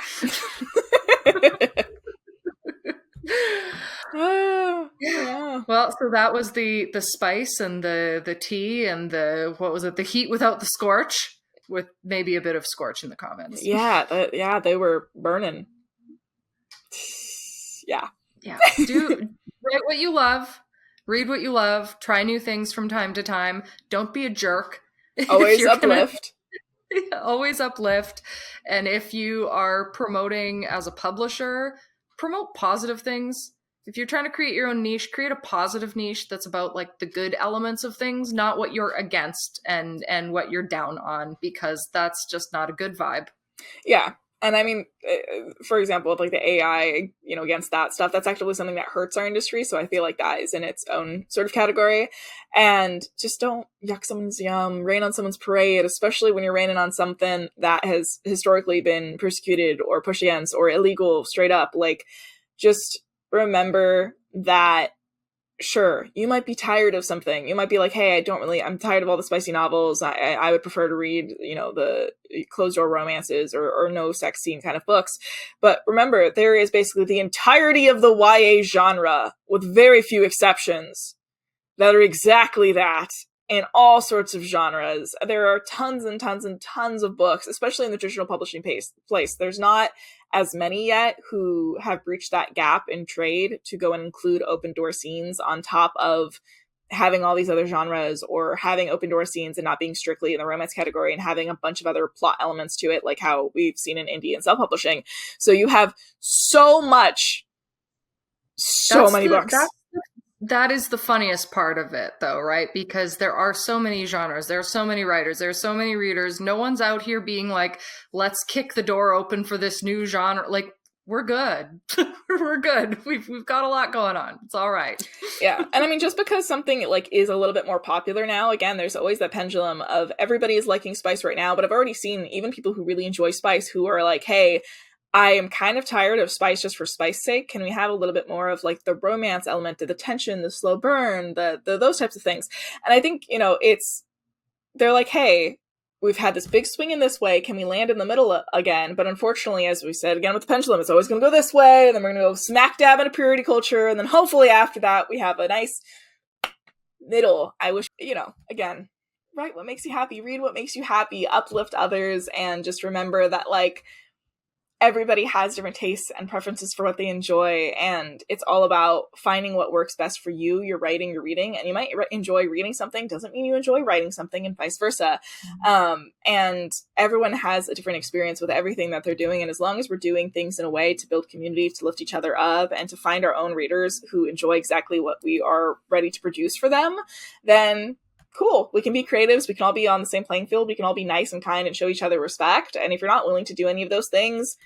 Oh, yeah. Well, so that was the spice and the tea and the, what was it? The heat without the scorch, with maybe a bit of scorch in the comments. Yeah, they were burning. Yeah. Yeah. Write what you love, read what you love, try new things from time to time. Don't be a jerk. Always uplift. Always uplift. And if you are promoting as a publisher, promote positive things. If you're trying to create your own niche, create a positive niche that's about like the good elements of things, not what you're against and what you're down on, because that's just not a good vibe. Yeah. And I mean, for example, with like the AI, against that stuff, that's actually something that hurts our industry. So I feel like that is in its own sort of category. And just don't yuck someone's yum, rain on someone's parade, especially when you're raining on something that has historically been persecuted or pushed against or illegal straight up. Like, just remember that, sure, you might be tired of something. You might be like, hey, I'm tired of all the spicy novels. I would prefer to read, the closed door romances or no sex scene kind of books. But remember, there is basically the entirety of the YA genre, with very few exceptions, that are exactly that in all sorts of genres. There are tons and tons and tons of books, especially in the traditional publishing place. There's not as many yet who have breached that gap in trade to go and include open door scenes on top of having all these other genres, or having open door scenes and not being strictly in the romance category and having a bunch of other plot elements to it, like how we've seen in indie and self-publishing. So you have so many books. That is the funniest part of it, though, right? Because there are so many genres, there are so many writers, there are so many readers. No one's out here being like, let's kick the door open for this new genre. Like, we're good. We're good. We've got a lot going on. It's all right. Yeah. And I mean, just because something like is a little bit more popular now, again, there's always that pendulum of everybody is liking spice right now. But I've already seen even people who really enjoy spice who are like, hey, I am kind of tired of spice just for spice's sake. Can we have a little bit more of like the romance element, the tension, the slow burn, the those types of things? And I think, they're like, hey, we've had this big swing in this way. Can we land in the middle again? But unfortunately, as we said, again, with the pendulum, it's always going to go this way. And then we're going to go smack dab into purity culture. And then hopefully after that, we have a nice middle. I wish, again, write what makes you happy, read what makes you happy, uplift others. And just remember that, like, everybody has different tastes and preferences for what they enjoy, and it's all about finding what works best for you. You're writing, you're reading, and you might enjoy reading something doesn't mean you enjoy writing something, and vice versa. And everyone has a different experience with everything that they're doing, and as long as we're doing things in a way to build community, to lift each other up, and to find our own readers who enjoy exactly what we are ready to produce for them, then cool. We can be creatives. We can all be on the same playing field. We can all be nice and kind and show each other respect. And if you're not willing to do any of those things,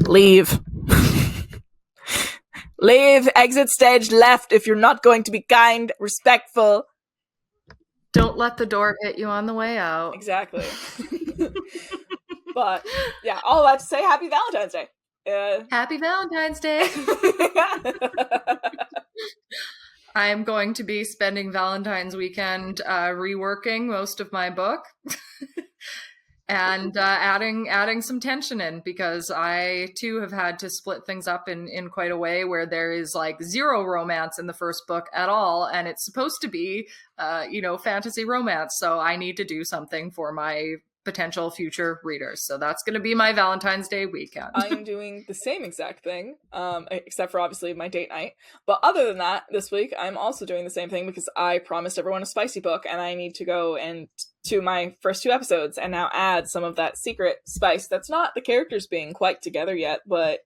leave. Leave. Exit stage left if you're not going to be kind, respectful. Don't let the door hit you on the way out. Exactly. But yeah, all that to say, happy Valentine's Day. Happy Valentine's Day. I'm going to be spending Valentine's weekend reworking most of my book and adding some tension in, because I too have had to split things up in quite a way where there is like zero romance in the first book at all, and it's supposed to be fantasy romance. So I need to do something for my potential future readers. So that's going to be my Valentine's Day weekend. I'm doing the same exact thing, except for obviously my date night. But other than that, this week, I'm also doing the same thing because I promised everyone a spicy book, and I need to go and to my first 2 episodes and now add some of that secret spice that's not the characters being quite together yet, but...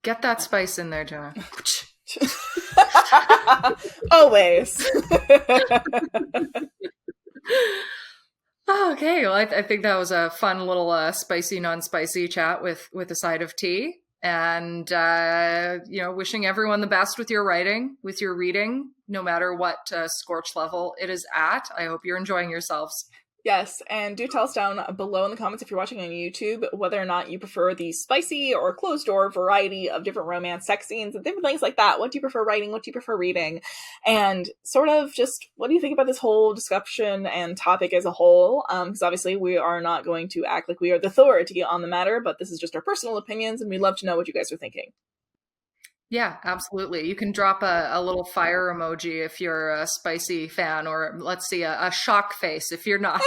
Get that spice in there, Jenna. Always. Oh, okay. Well, I think that was a fun little spicy, non-spicy chat with a side of tea. And wishing everyone the best with your writing, with your reading, no matter what scorch level it is at. I hope you're enjoying yourselves. Yes, and do tell us down below in the comments if you're watching on YouTube whether or not you prefer the spicy or closed door variety of different romance sex scenes and different things like that. What do you prefer writing? What do you prefer reading? And sort of just what do you think about this whole discussion and topic as a whole? Because obviously we are not going to act like we are the authority on the matter, but this is just our personal opinions, and we'd love to know what you guys are thinking. Yeah, absolutely. You can drop a little fire emoji if you're a spicy fan, or let's see, a shock face if you're not.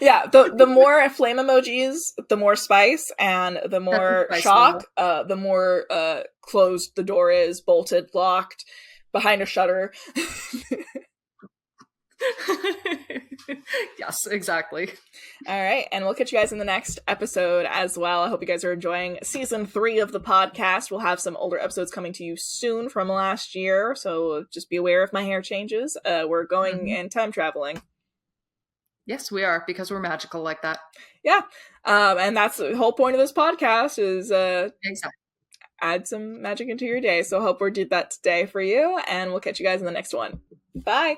Yeah, the more flame emojis, the more spice, and the more shock, the more closed the door is, bolted, locked, behind a shutter. Yes, exactly. All right, and we'll catch you guys in the next episode as well. I hope you guys are enjoying season 3 of the podcast. We'll have some older episodes coming to you soon from last year, so just be aware if my hair changes. We're going and time traveling. Yes, we are, because we're magical like that. Yeah, and that's the whole point of this podcast is exactly. Add some magic into your day. So I hope we did that today for you, and we'll catch you guys in the next one. Bye!